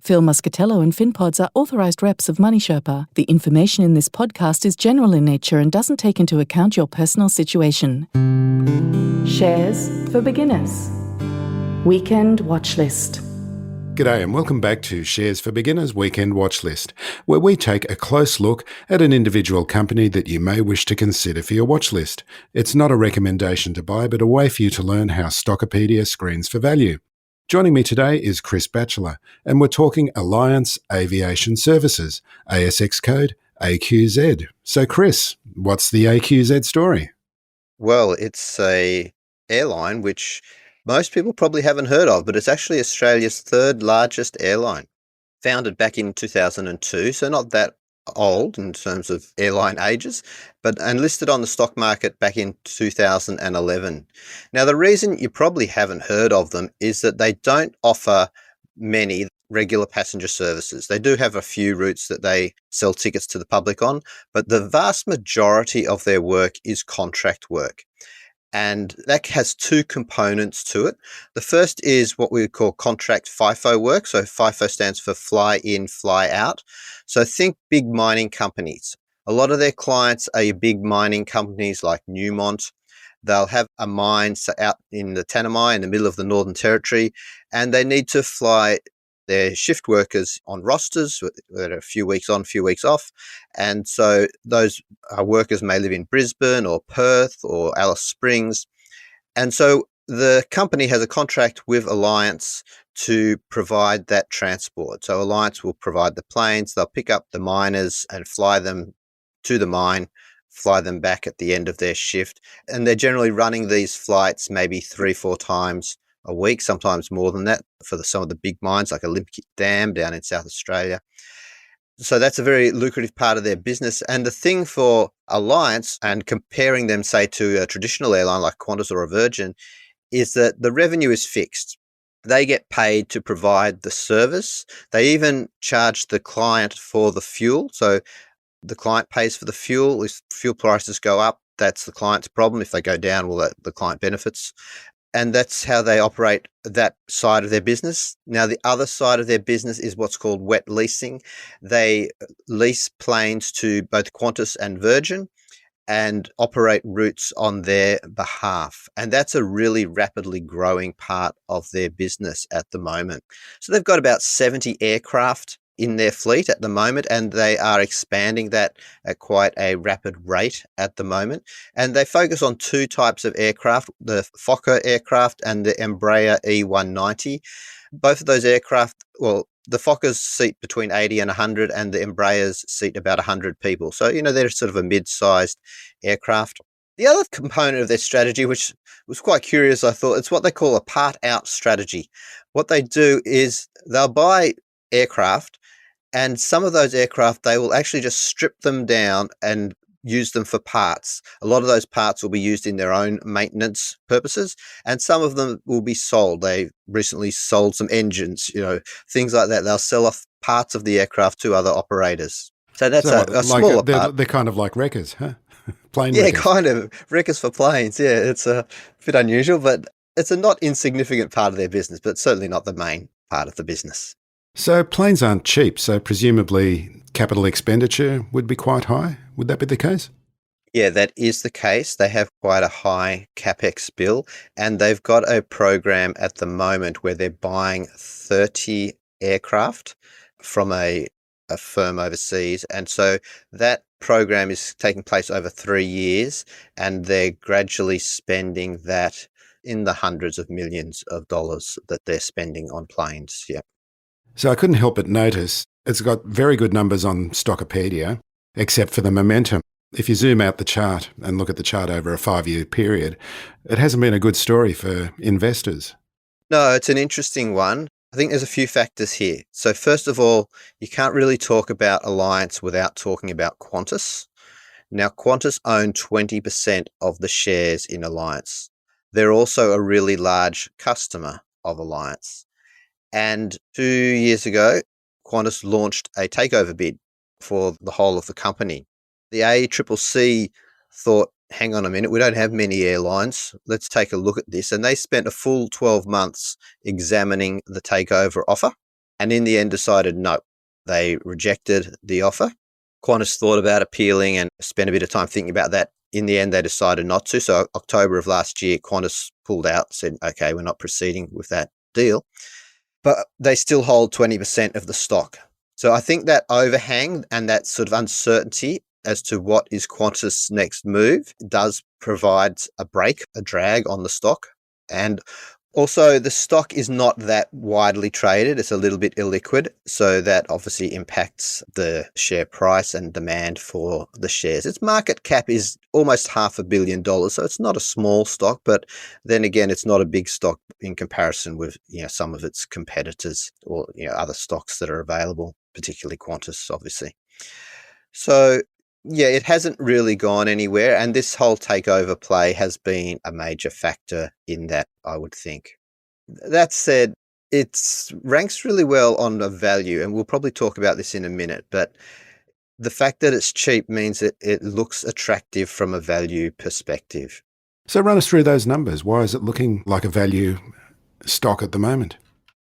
Phil Muscatello and Finpods are authorised reps of Money Sherpa. The information in this podcast is general in nature and doesn't take into account your personal situation. Shares for beginners. Weekend Watchlist. G'day and welcome back to Shares for Beginners Weekend Watchlist, where we take a close look at an individual company that you may wish to consider for your watchlist. It's not a recommendation to buy, but a way for you to learn how Stockopedia screens for value. Joining me today is Chris Batchelor, and we're talking Alliance Aviation Services, ASX code AQZ. So Chris, what's the AQZ story? Well, it's a airline which most people probably haven't heard of, but it's actually Australia's third largest airline. Founded back in 2002, so not that old in terms of airline ages, and listed on the stock market back in 2011. Now, the reason you probably haven't heard of them is that they don't offer many regular passenger services. They do have a few routes that they sell tickets to the public on, but the vast majority of their work is contract work. And that has two components to it. The first is what we would call contract FIFO work. So FIFO stands for fly in, fly out. So think big mining companies. A lot of their clients are your big mining companies like Newmont. They'll have a mine out in the Tanami in the middle of the Northern Territory, and they need to fly their shift workers on rosters that are a few weeks on, a few weeks off. And so those workers may live in Brisbane or Perth or Alice Springs. And so the company has a contract with Alliance to provide that transport. So Alliance will provide the planes, they'll pick up the miners and fly them to the mine, fly them back at the end of their shift. And they're generally running these flights maybe 3-4 times a week, sometimes more than that for some of the big mines like Olympic Dam down in South Australia. So that's a very lucrative part of their business. And the thing for Alliance, and comparing them, say, to a traditional airline like Qantas or a Virgin, is that the revenue is fixed. They get paid to provide the service. They even charge the client for the fuel. So the client pays for the fuel. If fuel prices go up, that's the client's problem. If they go down, well, the client benefits. And that's how they operate that side of their business. Now, the other side of their business is what's called wet leasing. They lease planes to both Qantas and Virgin and operate routes on their behalf. And that's a really rapidly growing part of their business at the moment. So they've got about 70 aircraft in their fleet at the moment, and they are expanding that at quite a rapid rate at the moment. And they focus on two types of aircraft, the Fokker aircraft and the Embraer E190. Both of those aircraft, well, the Fokkers seat between 80 and 100 and the Embraers seat about 100 people. So, they're sort of a mid-sized aircraft. The other component of their strategy, which was quite curious, I thought, it's what they call a part-out strategy. What they do is they'll buy aircraft, and some of those aircraft, they will actually just strip them down and use them for parts. A lot of those parts will be used in their own maintenance purposes, and some of them will be sold. They recently sold some engines, things like that. They'll sell off parts of the aircraft to other operators. So that's a smaller part. They're kind of like wreckers, huh? Plane wreckers. Yeah, kind of. Wreckers for planes. Yeah, it's a bit unusual, but it's a not insignificant part of their business, but certainly not the main part of the business. So planes aren't cheap, so presumably capital expenditure would be quite high. Would that be the case? Yeah, that is the case. They have quite a high CapEx bill, and they've got a program at the moment where they're buying 30 aircraft from a firm overseas. And so that program is taking place over 3 years, and they're gradually spending that in the hundreds of millions of dollars that they're spending on planes. Yeah. So I couldn't help but notice it's got very good numbers on Stockopedia, except for the momentum. If you zoom out the chart and look at the chart over a 5-year period, it hasn't been a good story for investors. No, it's an interesting one. I think there's a few factors here. So first of all, you can't really talk about Alliance without talking about Qantas. Now, Qantas own 20% of the shares in Alliance. They're also a really large customer of Alliance. And 2 years ago, Qantas launched a takeover bid for the whole of the company. The ACCC thought, hang on a minute, we don't have many airlines. Let's take a look at this. And they spent a full 12 months examining the takeover offer. and in the end decided no. They rejected the offer. Qantas thought about appealing and spent a bit of time thinking about that. In the end, they decided not to. So October of last year, Qantas pulled out, said, okay, we're not proceeding with that deal. But they still hold 20% of the stock. So I think that overhang and that sort of uncertainty as to what is Qantas' next move does provide a drag on the stock. And also, the stock is not that widely traded. It's a little bit illiquid. So that obviously impacts the share price and demand for the shares. Its market cap is almost $500 million. So it's not a small stock, but then again, it's not a big stock in comparison with some of its competitors or other stocks that are available, particularly Qantas, obviously. So yeah, it hasn't really gone anywhere, and this whole takeover play has been a major factor in that, I would think. That said, it ranks really well on a value, and we'll probably talk about this in a minute, but the fact that it's cheap means that it looks attractive from a value perspective. So run us through those numbers. Why is it looking like a value stock at the moment?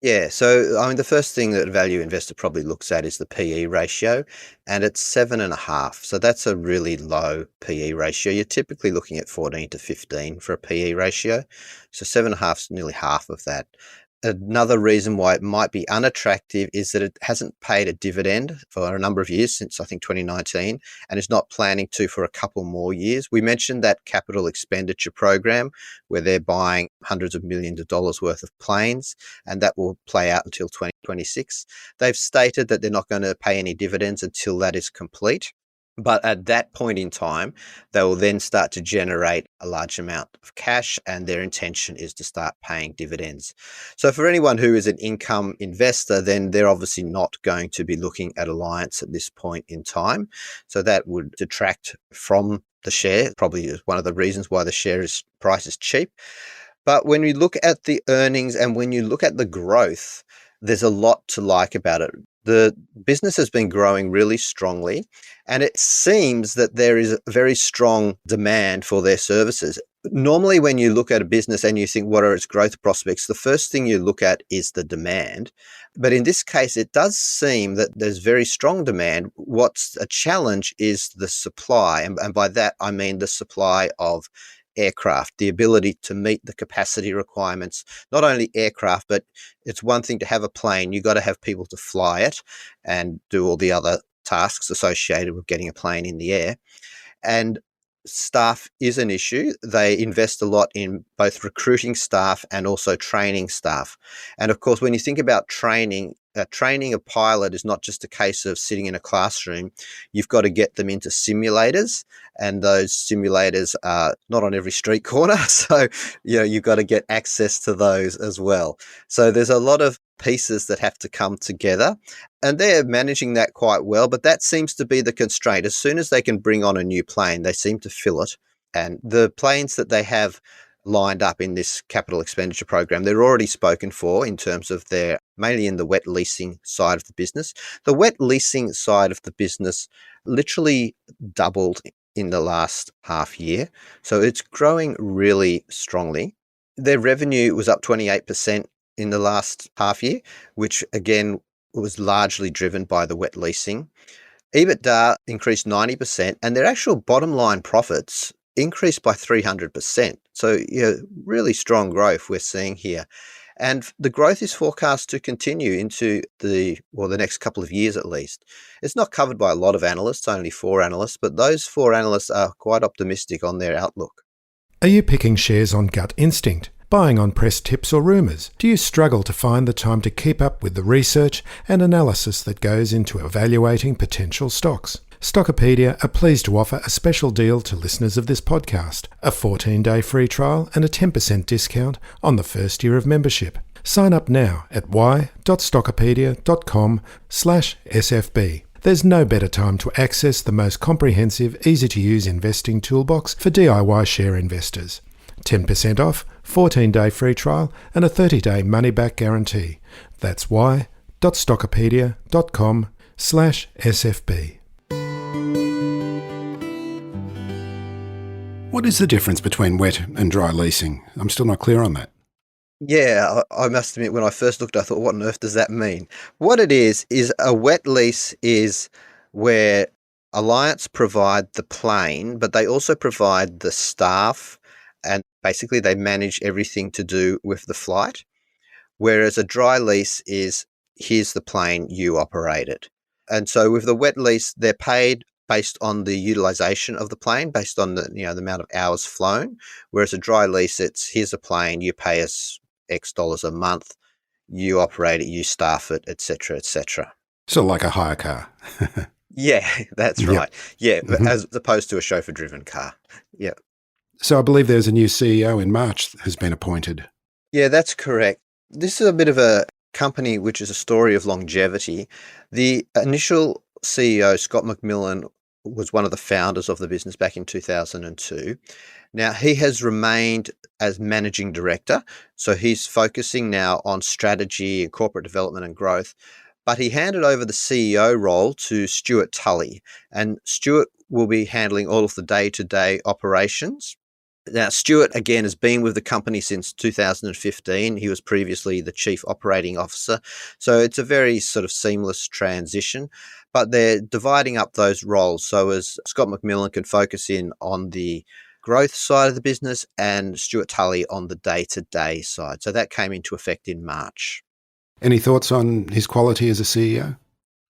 Yeah, so the first thing that a value investor probably looks at is the PE ratio, and it's 7.5. So that's a really low PE ratio. You're typically looking at 14 to 15 for a PE ratio. So 7.5 is nearly half of that. Another reason why it might be unattractive is that it hasn't paid a dividend for a number of years, since I think 2019, and is not planning to for a couple more years. We mentioned that capital expenditure program where they're buying hundreds of millions of dollars worth of planes, and that will play out until 2026. They've stated that they're not going to pay any dividends until that is complete. But at that point in time, they will then start to generate a large amount of cash, and their intention is to start paying dividends. So for anyone who is an income investor, then they're obviously not going to be looking at Alliance at this point in time. So that would detract from the share, probably is one of the reasons why the share price is cheap. But when you look at the earnings and when you look at the growth, there's a lot to like about it. The business has been growing really strongly, and it seems that there is a very strong demand for their services. Normally, when you look at a business and you think, what are its growth prospects? The first thing you look at is the demand. But in this case, it does seem that there's very strong demand. What's a challenge is the supply. And by that, I mean the supply of aircraft, the ability to meet the capacity requirements, not only aircraft, but it's one thing to have a plane. You've got to have people to fly it and do all the other tasks associated with getting a plane in the air. And staff is an issue. They invest a lot in both recruiting staff and also training staff. And of course, when you think about training a pilot is not just a case of sitting in a classroom. You've got to get them into simulators, and those simulators are not on every street corner. So, you've got to get access to those as well. So there's a lot of pieces that have to come together, and they're managing that quite well. But that seems to be the constraint. As soon as they can bring on a new plane, they seem to fill it. And the planes that they have lined up in this capital expenditure program, they're already spoken for in terms of their mainly in the wet leasing side of the business. The wet leasing side of the business literally doubled in the last half year. So it's growing really strongly. Their revenue was up 28% in the last half year, which again was largely driven by the wet leasing. EBITDA increased 90%, and their actual bottom line profits increased by 300%. So, really strong growth we're seeing here. And the growth is forecast to continue into the next couple of years at least. It's not covered by a lot of analysts, only 4 analysts, but those 4 analysts are quite optimistic on their outlook. Are you picking shares on gut instinct? Buying on press tips or rumours? Do you struggle to find the time to keep up with the research and analysis that goes into evaluating potential stocks? Stockopedia are pleased to offer a special deal to listeners of this podcast, a 14-day free trial and a 10% discount on the first year of membership. Sign up now at y.stockopedia.com/SFB. There's no better time to access the most comprehensive, easy-to-use investing toolbox for DIY share investors. 10% off, 14-day free trial and a 30-day money-back guarantee. That's y.stockopedia.com/SFB. What is the difference between wet and dry leasing? I'm still not clear on that. Yeah, I must admit, when I first looked, I thought, what on earth does that mean? What it is a wet lease is where Alliance provide the plane, but they also provide the staff, and basically they manage everything to do with the flight. Whereas a dry lease is, here's the plane, you operate it. And so with the wet lease, they're paid based on the utilization of the plane, based on the amount of hours flown. Whereas a dry lease, it's here's a plane, you pay us X dollars a month, you operate it, you staff it, etc., etc. Sort of like a hire car. Yeah, that's Yep. right. Yeah, Mhm. as opposed to a chauffeur-driven car. Yeah. So I believe there's a new CEO in March who's been appointed. Yeah, that's correct. This is a bit of a company which is a story of longevity. The initial CEO, Scott McMillan, was one of the founders of the business back in 2002. Now, he has remained as managing director, so he's focusing now on strategy and corporate development and growth. But he handed over the CEO role to Stuart Tully, and Stuart will be handling all of the day-to-day operations. Now, Stuart, again, has been with the company since 2015. He was previously the chief operating officer. So it's a very sort of seamless transition, but they're dividing up those roles. So as Scott McMillan can focus in on the growth side of the business and Stuart Tully on the day-to-day side. So that came into effect in March. Any thoughts on his quality as a CEO?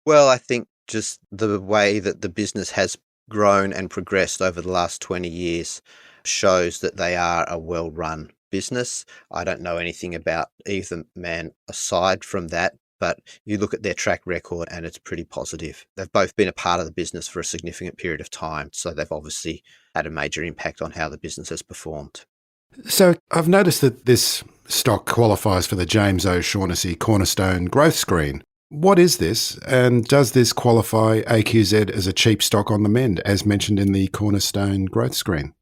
Well, I think just the way that the business has grown and progressed over the last 20 years shows that they are a well-run business. I don't know anything about either man aside from that, but you look at their track record and it's pretty positive. They've both been a part of the business for a significant period of time, so they've obviously had a major impact on how the business has performed. So I've noticed that this stock qualifies for the James O'Shaughnessy Cornerstone Growth Screen. What is this, and does this qualify AQZ as a cheap stock on the mend, as mentioned in the Cornerstone Growth Screen?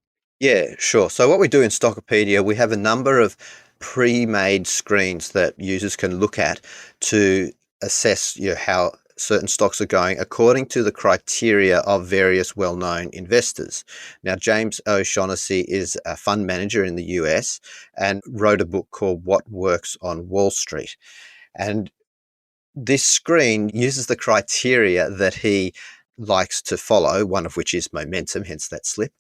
Yeah, sure. So what we do in Stockopedia, we have a number of pre-made screens that users can look at to assess how certain stocks are going according to the criteria of various well-known investors. Now, James O'Shaughnessy is a fund manager in the US and wrote a book called What Works on Wall Street. And this screen uses the criteria that he likes to follow, one of which is momentum, hence that slip.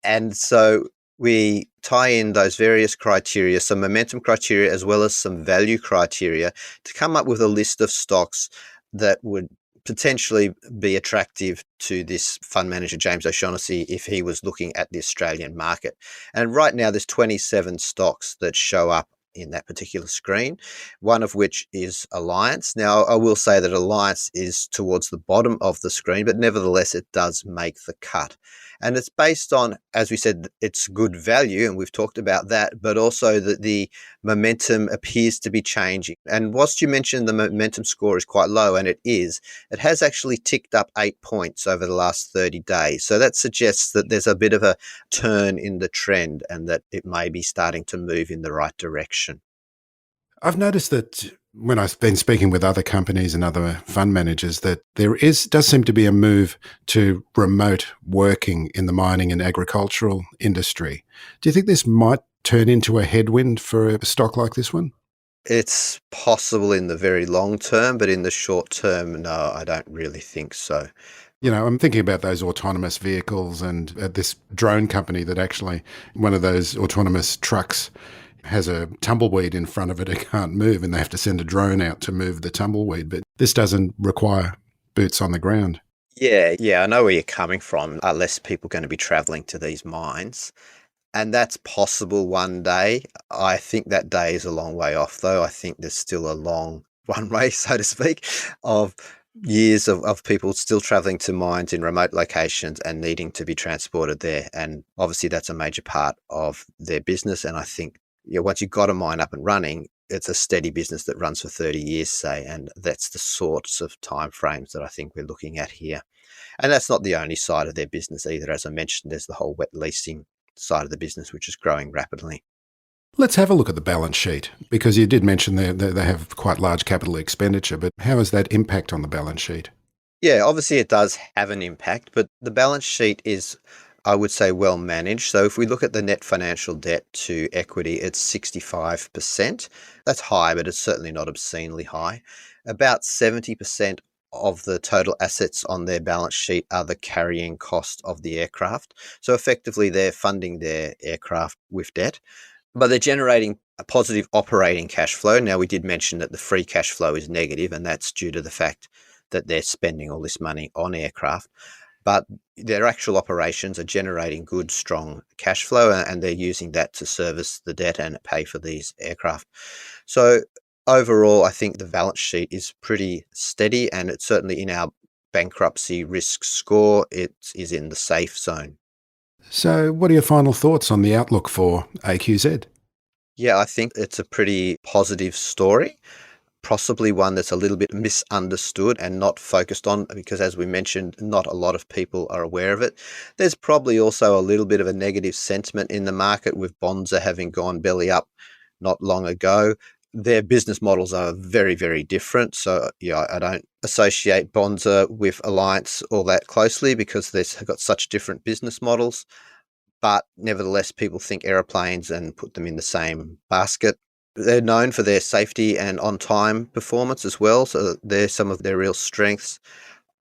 And so we tie in those various criteria, some momentum criteria as well as some value criteria, to come up with a list of stocks that would potentially be attractive to this fund manager, James O'Shaughnessy, if he was looking at the Australian market. And right now there's 27 stocks that show up in that particular screen, one of which is Alliance. Now, I will say that Alliance is towards the bottom of the screen, but nevertheless, it does make the cut. And it's based on, as we said, it's good value, and we've talked about that, but also that the momentum appears to be changing. And whilst you mentioned the momentum score is quite low, and it has actually ticked up 8 points over the last 30 days. So that suggests that there's a bit of a turn in the trend and that it may be starting to move in the right direction. I've noticed that when I've been speaking with other companies and other fund managers, that does seem to be a move to remote working in the mining and agricultural industry. Do you think this might turn into a headwind for a stock like this one? It's possible in the very long term, but in the short term, no, I don't really think so. I'm thinking about those autonomous vehicles and this drone company that actually, one of those autonomous trucks has a tumbleweed in front of it. It can't move and they have to send a drone out to move the tumbleweed. But this doesn't require boots on the ground. Yeah, I know where you're coming from. Are less people going to be traveling to these mines? And that's possible one day. I think that day is a long way off, though. I think there's still a long runway, so to speak, of years of people still traveling to mines in remote locations and needing to be transported there. And obviously, that's a major part of their business. And I think once you've got a mine up and running, it's a steady business that runs for 30 years, say, and that's the sorts of timeframes that I think we're looking at here. And that's not the only side of their business either. As I mentioned, there's the whole wet leasing side of the business, which is growing rapidly. Let's have a look at the balance sheet, because you did mention they have quite large capital expenditure, but how has that impact on the balance sheet? Yeah, obviously it does have an impact, but the balance sheet is I would say well managed. So if we look at the net financial debt to equity, it's 65%. That's high, but it's certainly not obscenely high. About 70% of the total assets on their balance sheet are the carrying cost of the aircraft. So effectively, they're funding their aircraft with debt, but they're generating a positive operating cash flow. Now, we did mention that the free cash flow is negative, and that's due to the fact that they're spending all this money on aircraft. But their actual operations are generating good, strong cash flow, and they're using that to service the debt and pay for these aircraft. So overall, I think the balance sheet is pretty steady, and it's certainly in our bankruptcy risk score, it is in the safe zone. So, what are your final thoughts on the outlook for AQZ? Yeah, I think it's a pretty positive story. Possibly one that's a little bit misunderstood and not focused on, because as we mentioned, not a lot of people are aware of it. There's probably also a little bit of a negative sentiment in the market, with Bonza having gone belly up not long ago. Their business models are very, very different. So yeah, I don't associate Bonza with Alliance all that closely because they've got such different business models. But nevertheless, people think aeroplanes and put them in the same basket. They're known for their safety and on-time performance as well, so they're some of their real strengths.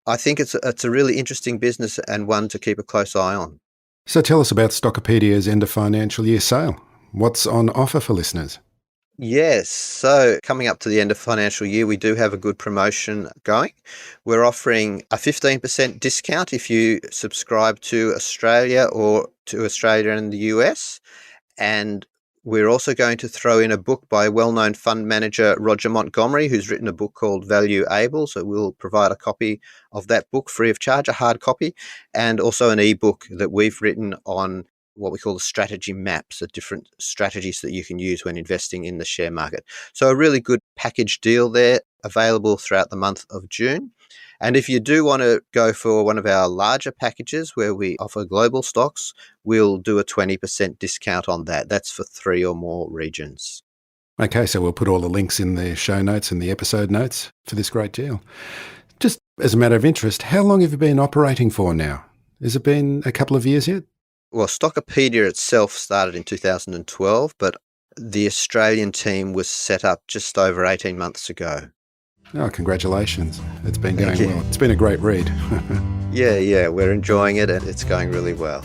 I think it's a really interesting business and one to keep a close eye on. So, tell us about Stockopedia's end of financial year sale. What's on offer for listeners? Yes, so coming up to the end of financial year, we do have a good promotion going. We're offering a 15% discount if you subscribe to Australia or to Australia and the US, and we're also going to throw in a book by well-known fund manager Roger Montgomery, who's written a book called Value Able. So we'll provide a copy of that book free of charge, a hard copy, and also an ebook that we've written on what we call the strategy maps, the different strategies that you can use when investing in the share market. So a really good package deal there, available throughout the month of June. And if you do want to go for one of our larger packages where we offer global stocks, we'll do a 20% discount on that. That's for 3 or more regions. Okay, so we'll put all the links in the show notes and the episode notes for this great deal. Just as a matter of interest, how long have you been operating for now? Has it been a couple of years yet? Well, Stockopedia itself started in 2012, but the Australian team was set up just over 18 months ago. Oh, congratulations. It's been going well. It's been a great read. Yeah, we're enjoying it and it's going really well.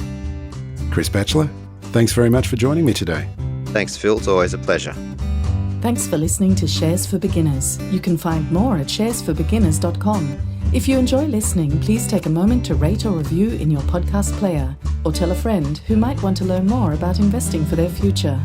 Chris Batchelor, thanks very much for joining me today. Thanks, Phil. It's always a pleasure. Thanks for listening to Shares for Beginners. You can find more at sharesforbeginners.com. If you enjoy listening, please take a moment to rate or review in your podcast player, or tell a friend who might want to learn more about investing for their future.